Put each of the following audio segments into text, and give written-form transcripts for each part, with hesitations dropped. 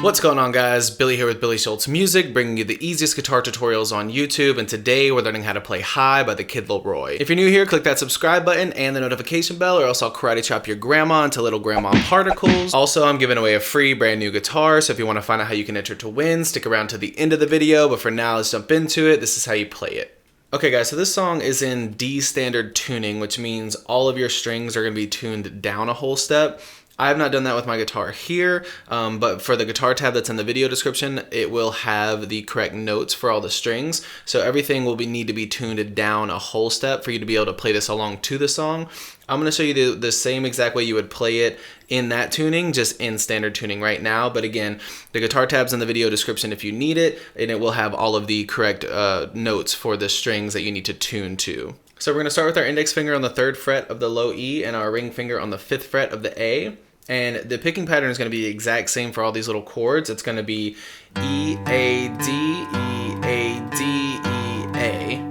What's going on, guys? Billy here with Billy Schultz Music, bringing you the easiest guitar tutorials on YouTube, and today we're learning how to play High by the-kid-laroi. If you're new here, click that subscribe button and the notification bell, or else I'll karate chop your grandma into little grandma particles. Also, I'm giving away a free brand new guitar, so if you want to find out how you can enter to win, stick around to the end of the video, but for now, let's jump into it. This is how you play it. Okay guys, so this song is in D standard tuning, which means all of your strings are going to be tuned down a whole step. I have not done that with my guitar here, but for the guitar tab that's in the video description, it will have the correct notes for all the strings. So everything will need to be tuned down a whole step for you to be able to play this along to the song. I'm going to show you the same exact way you would play it in that tuning, just in standard tuning right now. But again, the guitar tab's in the video description if you need it, and it will have all of the correct notes for the strings that you need to tune to. So we're going to start with our index finger on the 3rd fret of the low E and our ring finger on the 5th fret of the A. And the picking pattern is going to be the exact same for all these little chords. It's going to be E, A, D, E, A, D, E, A.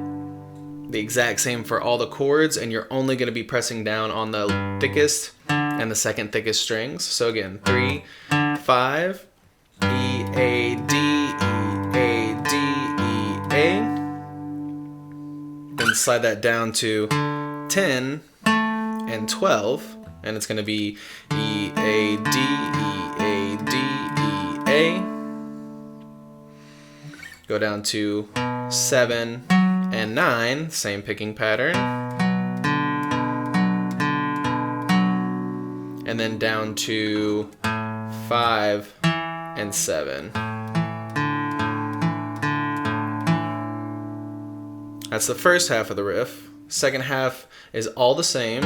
The exact same for all the chords, and you're only going to be pressing down on the thickest and the second thickest strings. So again, 3, 5, E, A, D, E, A, D, E, A. Then slide that down to 10 and 12. And it's going to be E, A, D, E, A, D, E, A. Go down to 7 and 9, same picking pattern. And then down to 5 and 7. That's the first half of the riff. Second half is all the same.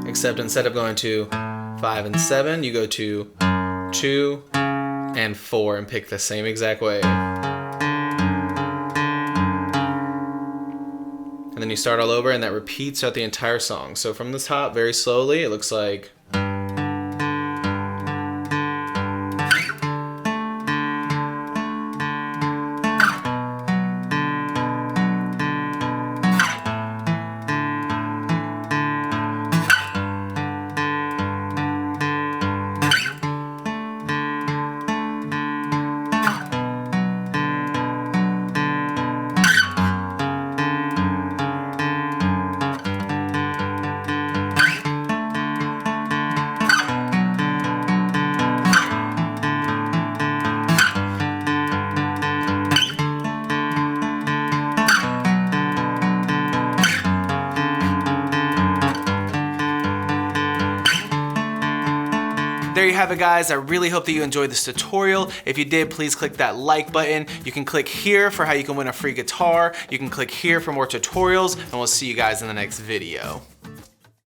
Except instead of going to 5 and 7, you go to 2 and 4 and pick the same exact way. And then you start all over, and that repeats throughout the entire song. So from the top, very slowly, it looks like. There you have it, guys. I really hope that you enjoyed this tutorial. If you did, please click that like button. You can click here for how you can win a free guitar. You can click here for more tutorials, and we'll see you guys in the next video.